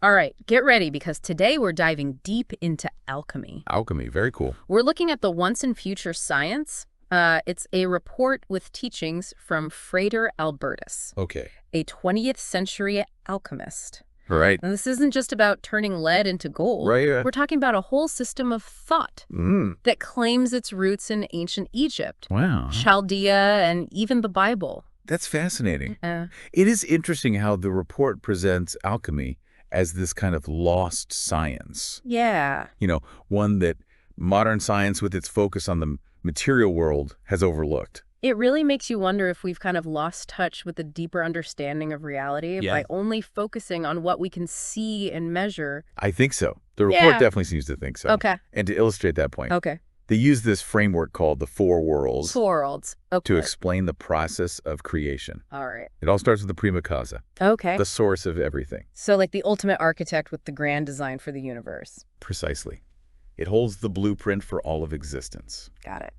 All right, get ready because today we're diving deep into alchemy. Alchemy, very cool. We're looking at the once and future science. It's a report with teachings from Frater Albertus, Okay. a 20th century alchemist. Right. And this isn't just about turning lead into gold. Right. We're talking about a whole system of thought that claims its roots in ancient Egypt, Wow. Chaldea, and even the Bible. That's fascinating. It is interesting how the report presents alchemy as this kind of lost science. Yeah. One that modern science with its focus on the material world has overlooked. It really makes you wonder if we've kind of lost touch with a deeper understanding of reality by only focusing on what we can see and measure. I think so. The report definitely seems to think so. Okay. And to illustrate that point, they use this framework called the Four Worlds. Four worlds. Okay. To explain the process of creation. All right. It all starts with the prima causa. Okay. The source of everything. So like the ultimate architect with the grand design for the universe. Precisely. It holds the blueprint for all of existence. Got it.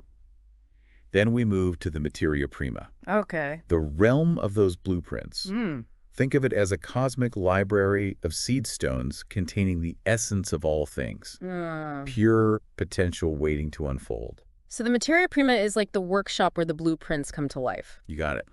Then we move to the materia prima. Okay. The realm of those blueprints. Think of it as a cosmic library of seed stones containing the essence of all things. Pure potential waiting to unfold. So the materia prima is like the workshop where the blueprints come to life. You got it.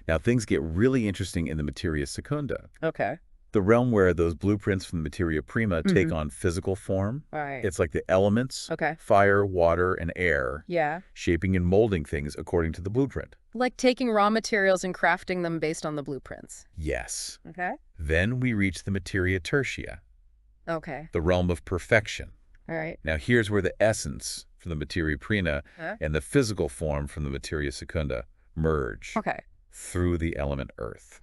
Now things get really interesting in the materia secunda. Okay. The realm where those blueprints from the materia prima take on physical form. Right. It's like the elements, fire, water, and air, shaping and molding things according to the blueprint. Like taking raw materials and crafting them based on the blueprints. Yes. Okay. Then we reach the materia tertia. Okay. The realm of perfection. All right. Now here's where the essence from the materia prima and the physical form from the materia secunda merge. Okay. Through the element earth.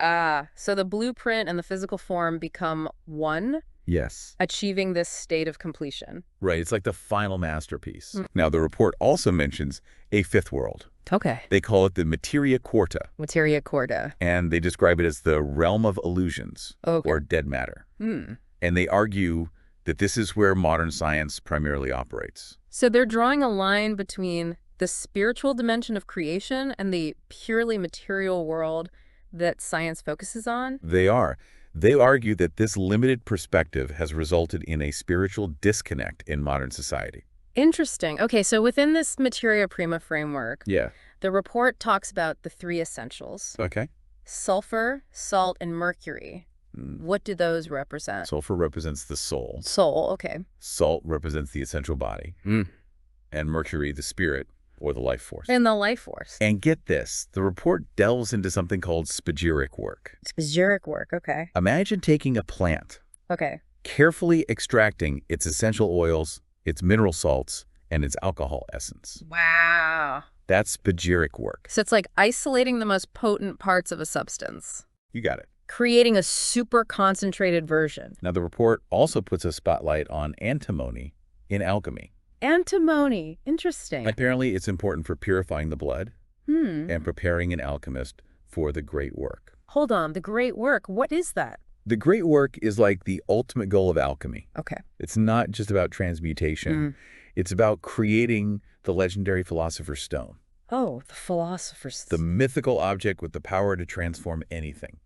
So the blueprint and the physical form become one? Yes. Achieving this state of completion. Right. It's like the final masterpiece. Now, the report also mentions a fifth world. Okay. They call it the materia quarta. Materia quarta. And they describe it as the realm of illusions or dead matter. And they argue that this is where modern science primarily operates. So they're drawing a line between the spiritual dimension of creation and the purely material world that science focuses on? They are. They argue that this limited perspective has resulted in a spiritual disconnect in modern society. Interesting. Okay, so within this materia prima framework, the report talks about the three essentials. Okay. Sulfur, salt, and mercury. What do those represent? Sulfur represents the soul. Soul, okay. Salt represents the essential body. And mercury, the spirit. Or the life force. And the life force. And get this, the report delves into something called spagyric work. Spagyric work, okay. Imagine taking a plant. Okay. Carefully extracting its essential oils, its mineral salts, and its alcohol essence. Wow. That's spagyric work. So it's like isolating the most potent parts of a substance. You got it. Creating a super concentrated version. Now, the report also puts a spotlight on antimony in alchemy. Antimony. Interesting. Apparently, it's important for purifying the blood and preparing an alchemist for the great work. Hold on. The great work. What is that? The great work is like the ultimate goal of alchemy. Okay. It's not just about transmutation. It's about creating the legendary Philosopher's Stone. Oh, the Philosopher's Stone. The mythical object with the power to transform anything.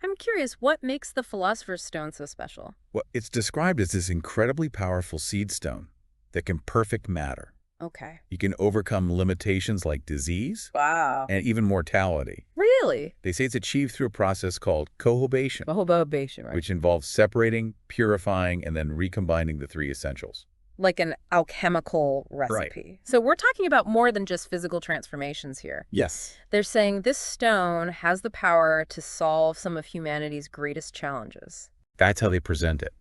I'm curious, what makes the Philosopher's Stone so special? Well, it's described as this incredibly powerful seed stone that can perfect matter. Okay. You can overcome limitations like disease. Wow. And even mortality. Really? They say it's achieved through a process called cohobation. Cohobation, right. Which involves separating, purifying, and then recombining the three essentials. Like an alchemical recipe. Right. So we're talking about more than just physical transformations here. Yes. They're saying this stone has the power to solve some of humanity's greatest challenges. That's how they present it.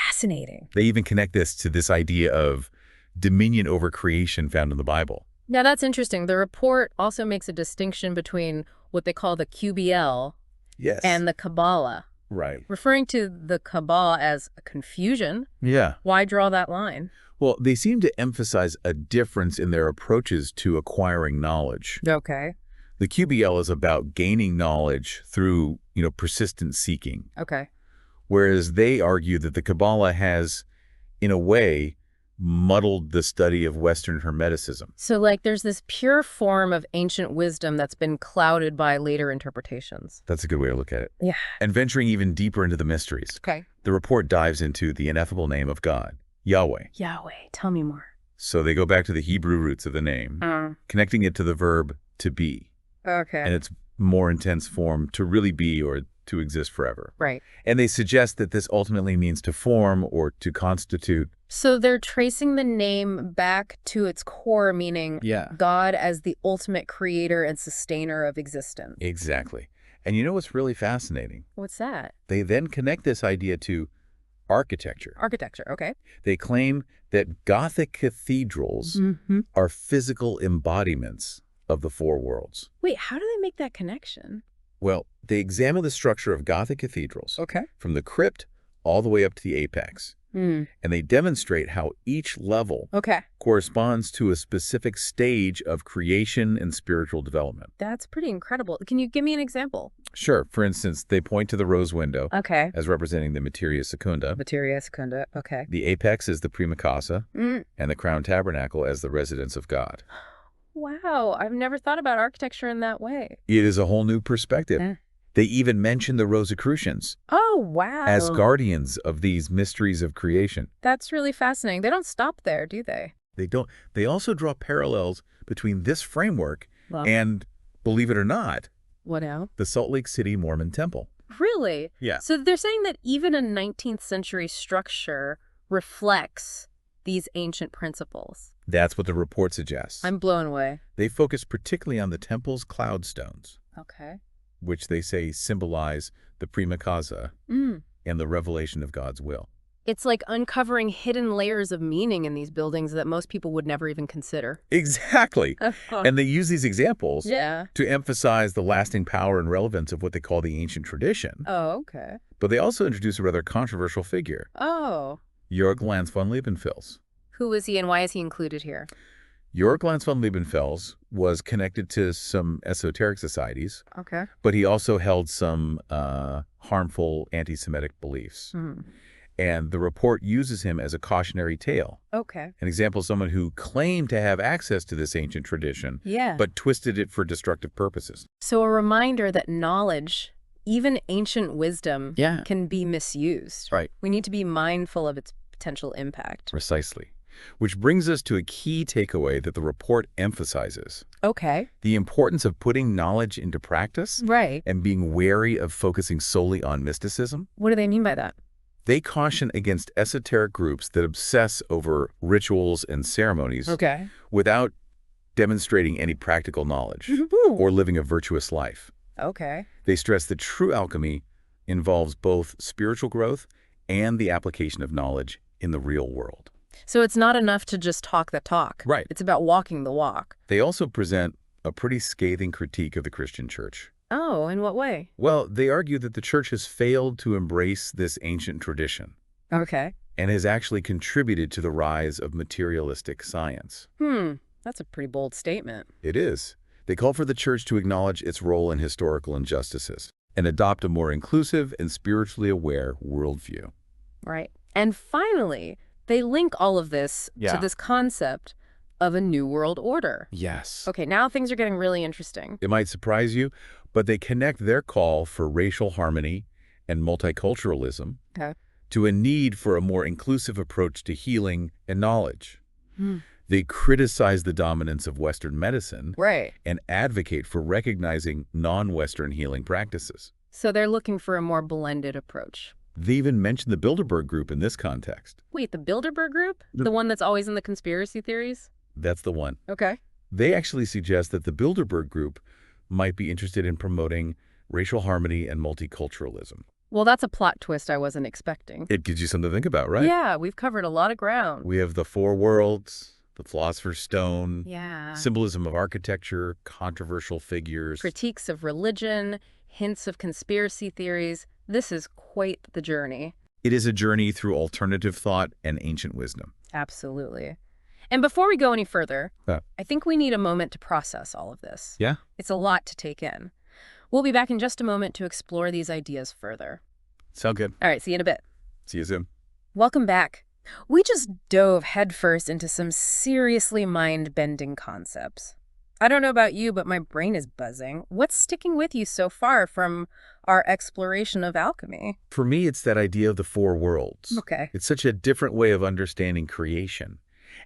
Fascinating. They even connect this to this idea of dominion over creation found in the Bible. Now, that's interesting. The report also makes a distinction between what they call the QBL and the Kabbalah. Right. Referring to the Kabbalah as a confusion. Yeah. Why draw that line? Well, they seem to emphasize a difference in their approaches to acquiring knowledge. Okay. The QBL is about gaining knowledge through, persistent seeking. Okay. Whereas they argue that the Kabbalah has, in a way, muddled the study of Western Hermeticism. So, like, there's this pure form of ancient wisdom that's been clouded by later interpretations. That's a good way to look at it. Yeah. And venturing even deeper into the mysteries, Okay. the report dives into the ineffable name of God, Yahweh. Yahweh. Tell me more. So they go back to the Hebrew roots of the name, connecting it to the verb to be. Okay. And its more intense form, to really be or to exist forever. Right. And they suggest that this ultimately means to form or to constitute. So they're tracing the name back to its core, meaning God as the ultimate creator and sustainer of existence. Exactly. And you know what's really fascinating? What's that? They then connect this idea to architecture. Architecture, okay. They claim that Gothic cathedrals are physical embodiments of the four worlds. Wait, how do they make that connection? Well, they examine the structure of Gothic cathedrals from the crypt all the way up to the apex. And they demonstrate how each level corresponds to a specific stage of creation and spiritual development. That's pretty incredible. Can you give me an example? Sure. For instance, they point to the rose window as representing the materia secunda. Materia secunda, okay. The apex is the prima casa, and the crown tabernacle as the residence of God. Wow, I've never thought about architecture in that way. It is a whole new perspective. They even mention the Rosicrucians. Oh, wow. As guardians of these mysteries of creation. That's really fascinating. They don't stop there, do they? They don't. They also draw parallels between this framework and, believe it or not, what now? The Salt Lake City Mormon Temple. Really? Yeah. So they're saying that even a 19th century structure reflects these ancient principles. That's what the report suggests. I'm blown away. They focus particularly on the temple's cloud stones. Okay. Which they say symbolize the prima casa and the revelation of God's will. It's like uncovering hidden layers of meaning in these buildings that most people would never even consider. Exactly. And they use these examples to emphasize the lasting power and relevance of what they call the ancient tradition. Oh, okay. But they also introduce a rather controversial figure. Oh. Jörg Lanz von Liebenfels. Who is he and why is he included here? Jörg Lanz von Liebenfels was connected to some esoteric societies, but he also held some harmful anti-Semitic beliefs. And the report uses him as a cautionary tale. An example of someone who claimed to have access to this ancient tradition, but twisted it for destructive purposes. So a reminder that knowledge, even ancient wisdom, can be misused. Right. We need to be mindful of its potential impact. Precisely. Which brings us to a key takeaway that the report emphasizes. The importance of putting knowledge into practice. And being wary of focusing solely on mysticism. What do they mean by that? They caution against esoteric groups that obsess over rituals and ceremonies without demonstrating any practical knowledge or living a virtuous life. They stress that true alchemy involves both spiritual growth and the application of knowledge in the real world. So it's not enough to just talk the talk. Right. It's about walking the walk. They also present a pretty scathing critique of the Christian church. Oh, in what way? Well, they argue that the church has failed to embrace this ancient tradition. And has actually contributed to the rise of materialistic science. That's a pretty bold statement. It is. They call for the church to acknowledge its role in historical injustices and adopt a more inclusive and spiritually aware worldview. Right. And finally, they link all of this to this concept of a new world order. Yes. Okay, now things are getting really interesting. It might surprise you, but they connect their call for racial harmony and multiculturalism to a need for a more inclusive approach to healing and knowledge. They criticize the dominance of Western medicine and advocate for recognizing non-Western healing practices. So they're looking for a more blended approach. They even mention the Bilderberg Group in this context. Wait, the Bilderberg Group? The one that's always in the conspiracy theories? That's the one. Okay. They actually suggest that the Bilderberg Group might be interested in promoting racial harmony and multiculturalism. Well, that's a plot twist I wasn't expecting. It gives you something to think about, right? Yeah, we've covered a lot of ground. We have the four worlds, the Philosopher's Stone, yeah, symbolism of architecture, controversial figures, critiques of religion, hints of conspiracy theories. This is quite the journey. It is a journey through alternative thought and ancient wisdom. Absolutely. And before we go any further, I think we need a moment to process all of this. Yeah? It's a lot to take in. We'll be back in just a moment to explore these ideas further. Sound good. All right, see you in a bit. See you soon. Welcome back. We just dove headfirst into some seriously mind-bending concepts. I don't know about you, but my brain is buzzing. What's sticking with you so far from our exploration of alchemy? For me, it's that idea of the four worlds. Okay. It's such a different way of understanding creation.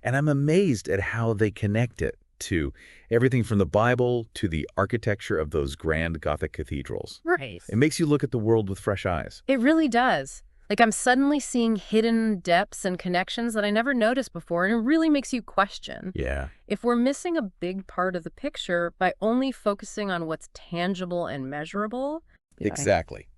And I'm amazed at how they connect it to everything from the Bible to the architecture of those grand Gothic cathedrals. Right. It makes you look at the world with fresh eyes. It really does. Like I'm suddenly seeing hidden depths and connections that I never noticed before, and it really makes you question. Yeah. If we're missing a big part of the picture by only focusing on what's tangible and measurable. Yeah. Exactly.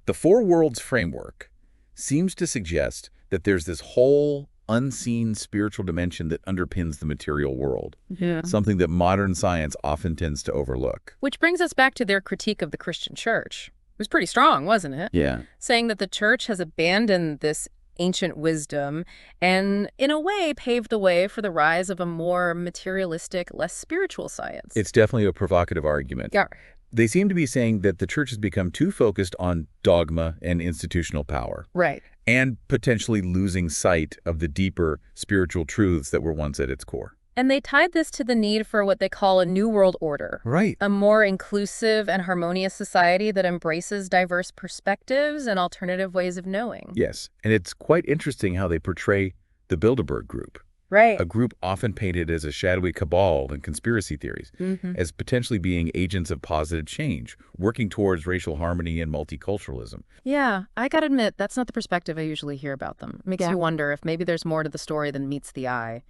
The four worlds framework seems to suggest that there's this whole unseen spiritual dimension that underpins the material world. Yeah. Something that modern science often tends to overlook. Which brings us back to their critique of the Christian church. It was pretty strong, wasn't it? Yeah. Saying that the church has abandoned this ancient wisdom and, in a way, paved the way for the rise of a more materialistic, less spiritual science. It's definitely a provocative argument. Yeah. They seem to be saying that the church has become too focused on dogma and institutional power. Right. And potentially losing sight of the deeper spiritual truths that were once at its core. And they tied this to the need for what they call a new world order. Right. A more inclusive and harmonious society that embraces diverse perspectives and alternative ways of knowing. Yes. And it's quite interesting how they portray the Bilderberg Group. Right. A group often painted as a shadowy cabal and conspiracy theories, as potentially being agents of positive change, working towards racial harmony and multiculturalism. Yeah, I gotta admit, that's not the perspective I usually hear about them. Makes you wonder if maybe there's more to the story than meets the eye.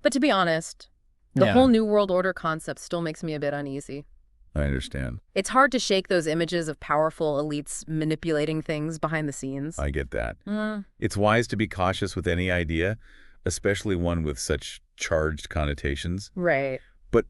But to be honest, the whole New World Order concept still makes me a bit uneasy. I understand. It's hard to shake those images of powerful elites manipulating things behind the scenes. I get that. It's wise to be cautious with any idea, especially one with such charged connotations. Right. But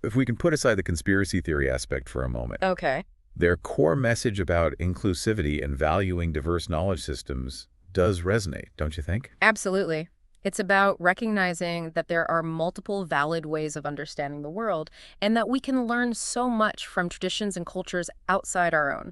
if we can put aside the conspiracy theory aspect for a moment. Okay. Their core message about inclusivity and valuing diverse knowledge systems does resonate, don't you think? Absolutely. It's about recognizing that there are multiple valid ways of understanding the world and that we can learn so much from traditions and cultures outside our own.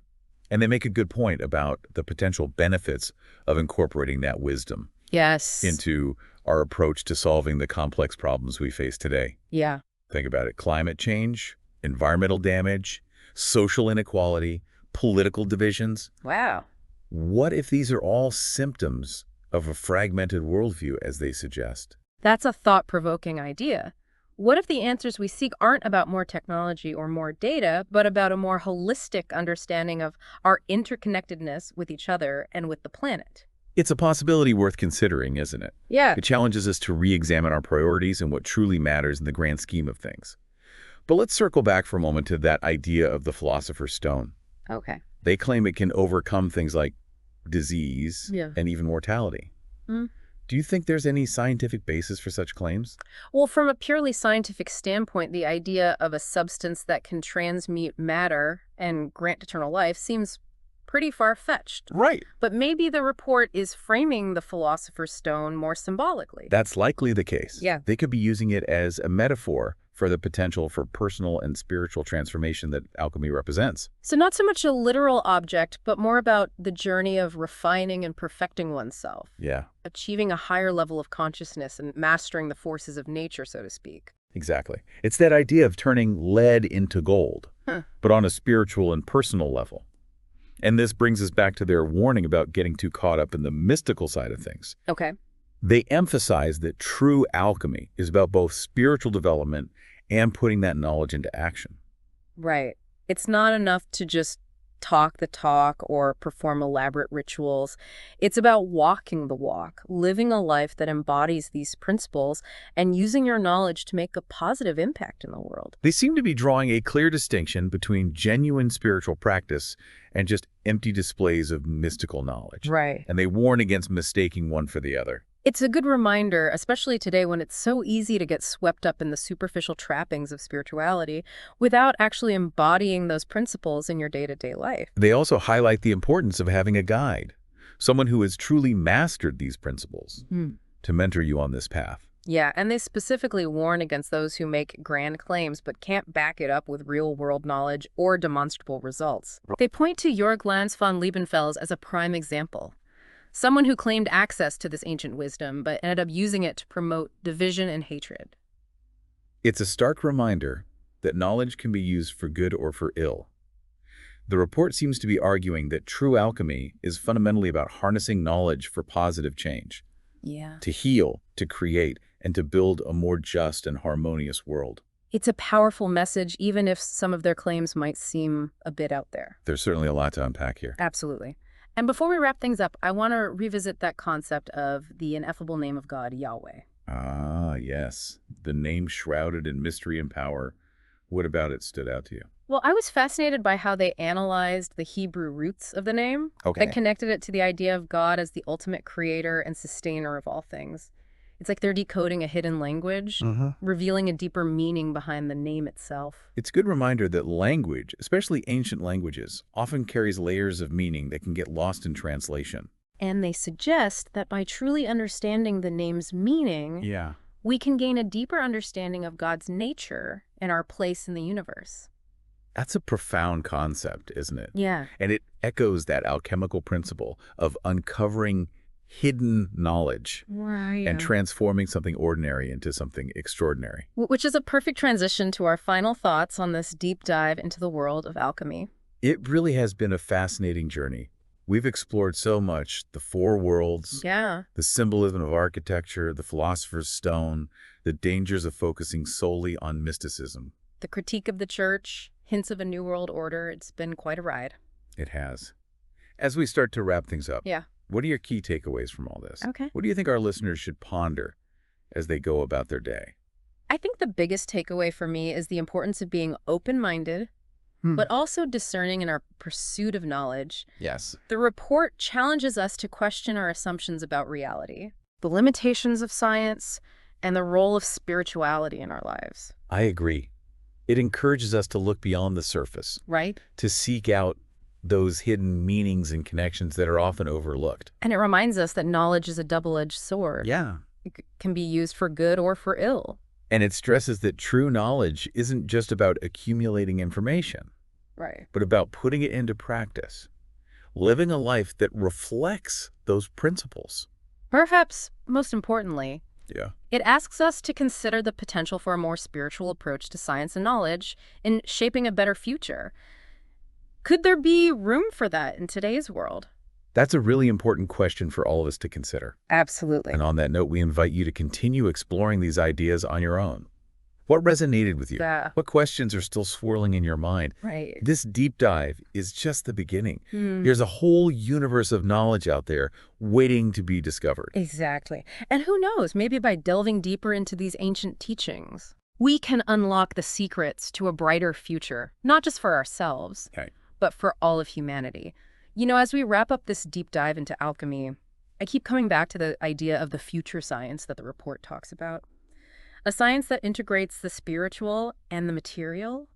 And they make a good point about the potential benefits of incorporating that wisdom into our approach to solving the complex problems we face today. Yeah. Think about it. Climate change, environmental damage, social inequality, political divisions. Wow. What if these are all symptoms of a fragmented worldview, as they suggest? That's a thought-provoking idea. What if the answers we seek aren't about more technology or more data, but about a more holistic understanding of our interconnectedness with each other and with the planet? It's a possibility worth considering, isn't it? Yeah. It challenges us to re-examine our priorities and what truly matters in the grand scheme of things. But let's circle back for a moment to that idea of the Philosopher's Stone. Okay. They claim it can overcome things like disease and even mortality. Do you think there's any scientific basis for such claims? Well, from a purely scientific standpoint, the idea of a substance that can transmute matter and grant eternal life seems pretty far-fetched. Right. But maybe the report is framing the Philosopher's Stone more symbolically. That's likely the case. Yeah. They could be using it as a metaphor for the potential for personal and spiritual transformation that alchemy represents. So not so much a literal object, but more about the journey of refining and perfecting oneself. Yeah. Achieving a higher level of consciousness and mastering the forces of nature, so to speak. Exactly. It's that idea of turning lead into gold, but on a spiritual and personal level. And this brings us back to their warning about getting too caught up in the mystical side of things. Okay. They emphasize that true alchemy is about both spiritual development and putting that knowledge into action. Right. It's not enough to just talk the talk or perform elaborate rituals. It's about walking the walk, living a life that embodies these principles, and using your knowledge to make a positive impact in the world. They seem to be drawing a clear distinction between genuine spiritual practice and just empty displays of mystical knowledge. Right. And they warn against mistaking one for the other. It's a good reminder, especially today when it's so easy to get swept up in the superficial trappings of spirituality without actually embodying those principles in your day-to-day life. They also highlight the importance of having a guide, someone who has truly mastered these principles to mentor you on this path. Yeah, and they specifically warn against those who make grand claims but can't back it up with real-world knowledge or demonstrable results. They point to Georg Lanz von Liebenfels as a prime example. Someone who claimed access to this ancient wisdom, but ended up using it to promote division and hatred. It's a stark reminder that knowledge can be used for good or for ill. The report seems to be arguing that true alchemy is fundamentally about harnessing knowledge for positive change. Yeah. To heal, to create, and to build a more just and harmonious world. It's a powerful message, even if some of their claims might seem a bit out there. There's certainly a lot to unpack here. Absolutely. And before we wrap things up, I want to revisit that concept of the ineffable name of God, Yahweh. Ah, yes. The name shrouded in mystery and power. What about it stood out to you? Well, I was fascinated by how they analyzed the Hebrew roots of the name. Okay. That connected it to the idea of God as the ultimate creator and sustainer of all things. It's like they're decoding a hidden language, revealing a deeper meaning behind the name itself. It's a good reminder that language, especially ancient languages, often carries layers of meaning that can get lost in translation. And they suggest that by truly understanding the name's meaning, we can gain a deeper understanding of God's nature and our place in the universe. That's a profound concept, isn't it? Yeah. And it echoes that alchemical principle of uncovering hidden knowledge and transforming something ordinary into something extraordinary. Which is a perfect transition to our final thoughts on this deep dive into the world of alchemy. It really has been a fascinating journey. We've explored so much: the four worlds, the symbolism of architecture, the philosopher's stone, the dangers of focusing solely on mysticism. The critique of the church, hints of a new world order. It's been quite a ride. It has. As we start to wrap things up, Yeah. what are your key takeaways from all this? Okay. What do you think our listeners should ponder as they go about their day? I think the biggest takeaway for me is the importance of being open-minded, but also discerning in our pursuit of knowledge. Yes. The report challenges us to question our assumptions about reality, the limitations of science, and the role of spirituality in our lives. I agree. It encourages us to look beyond the surface. Right? To seek out those hidden meanings and connections that are often overlooked. And it reminds us that knowledge is a double-edged sword. Yeah. It can be used for good or for ill. And it stresses that true knowledge isn't just about accumulating information, Right. but about putting it into practice, living a life that reflects those principles. Perhaps most importantly, Yeah. it asks us to consider the potential for a more spiritual approach to science and knowledge in shaping a better future. Could there be room for that in today's world? That's a really important question for all of us to consider. Absolutely. And on that note, we invite you to continue exploring these ideas on your own. What resonated with you? Yeah. What questions are still swirling in your mind? Right. This deep dive is just the beginning. There's a whole universe of knowledge out there waiting to be discovered. Exactly. And who knows, maybe by delving deeper into these ancient teachings, we can unlock the secrets to a brighter future, not just for ourselves, but for all of humanity. You know, as we wrap up this deep dive into alchemy, I keep coming back to the idea of the future science that the report talks about. A science that integrates the spiritual and the material.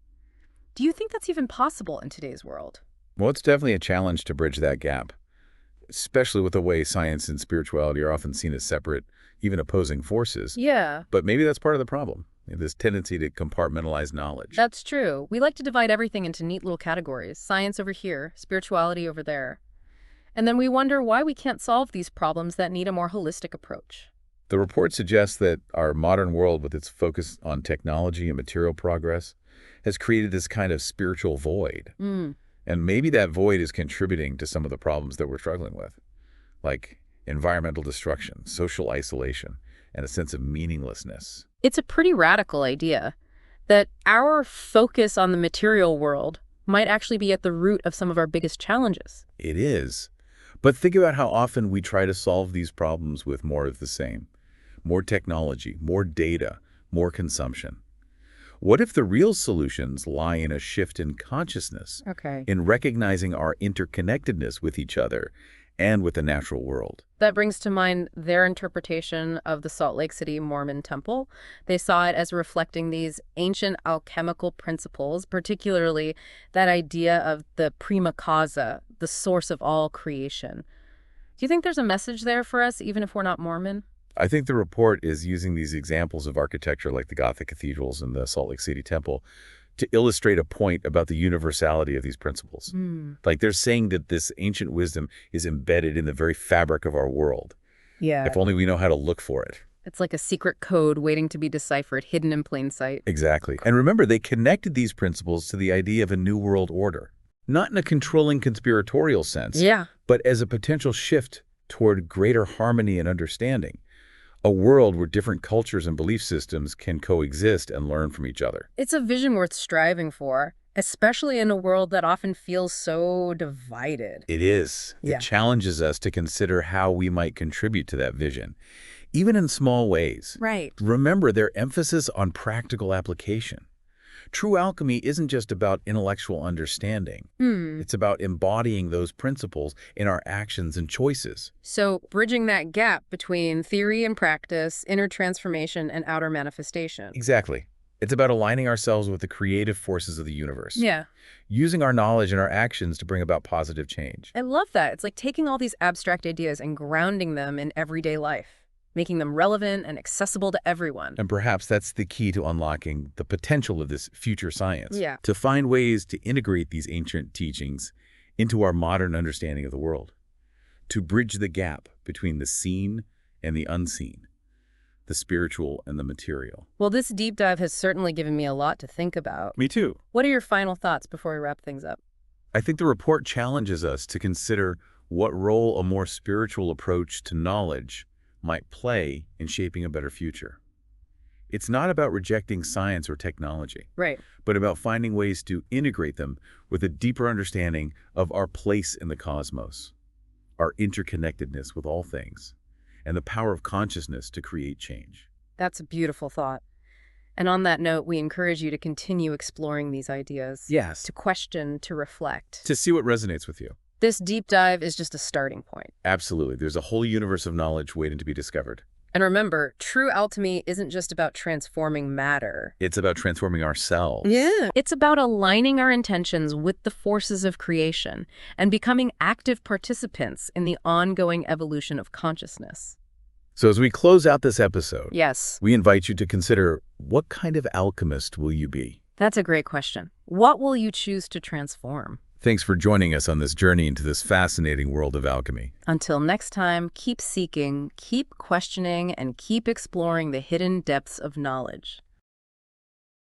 Do you think that's even possible in today's world? Well, it's definitely a challenge to bridge that gap, especially with the way science and spirituality are often seen as separate, even opposing forces. Yeah. But maybe that's part of the problem, this tendency to compartmentalize knowledge. That's true. We like to divide everything into neat little categories. Science over here, spirituality over there. And then we wonder why we can't solve these problems that need a more holistic approach. The report suggests that our modern world, with its focus on technology and material progress, has created this kind of spiritual void. And maybe that void is contributing to some of the problems that we're struggling with, like environmental destruction, social isolation, and a sense of meaninglessness. It's a pretty radical idea that our focus on the material world might actually be at the root of some of our biggest challenges. It is. But think about how often we try to solve these problems with more of the same. More technology, more data, more consumption. What if the real solutions lie in a shift in consciousness, in recognizing our interconnectedness with each other and with the natural world? That brings to mind their interpretation of the Salt Lake City Mormon temple. They saw it as reflecting these ancient alchemical principles, particularly that idea of the prima causa, the source of all creation. Do you think there's a message there for us, even if we're not Mormon? I think the report is using these examples of architecture like the Gothic cathedrals and the Salt Lake City temple to illustrate a point about the universality of these principles. Like they're saying that this ancient wisdom is embedded in the very fabric of our world. Yeah. If only we know how to look for it. It's like a secret code waiting to be deciphered, hidden in plain sight. Exactly. And remember, they connected these principles to the idea of a new world order. Not in a controlling conspiratorial sense, but as a potential shift toward greater harmony and understanding. A world where different cultures and belief systems can coexist and learn from each other. It's a vision worth striving for, especially in a world that often feels so divided. It is. It challenges us to consider how we might contribute to that vision, even in small ways. Right. Remember their emphasis on practical application. True alchemy isn't just about intellectual understanding. It's about embodying those principles in our actions and choices. So bridging that gap between theory and practice, inner transformation and outer manifestation. Exactly. It's about aligning ourselves with the creative forces of the universe. Yeah. Using our knowledge and our actions to bring about positive change. I love that. It's like taking all these abstract ideas and grounding them in everyday life, making them relevant and accessible to everyone. And perhaps that's the key to unlocking the potential of this future science. Yeah. To find ways to integrate these ancient teachings into our modern understanding of the world. To bridge the gap between the seen and the unseen. The spiritual and the material. Well, this deep dive has certainly given me a lot to think about. Me too. What are your final thoughts before we wrap things up? I think the report challenges us to consider what role a more spiritual approach to knowledge might play in shaping a better future. It's not about rejecting science or technology, but about finding ways to integrate them with a deeper understanding of our place in the cosmos, our interconnectedness with all things, and the power of consciousness to create change. That's a beautiful thought. And on that note, we encourage you to continue exploring these ideas. Yes. To question, to reflect. To see what resonates with you. This deep dive is just a starting point. Absolutely. There's a whole universe of knowledge waiting to be discovered. And remember, true alchemy isn't just about transforming matter. It's about transforming ourselves. Yeah. It's about aligning our intentions with the forces of creation and becoming active participants in the ongoing evolution of consciousness. So as we close out this episode, we invite you to consider, what kind of alchemist will you be? That's a great question. What will you choose to transform? Thanks for joining us on this journey into this fascinating world of alchemy. Until next time, keep seeking, keep questioning, and keep exploring the hidden depths of knowledge.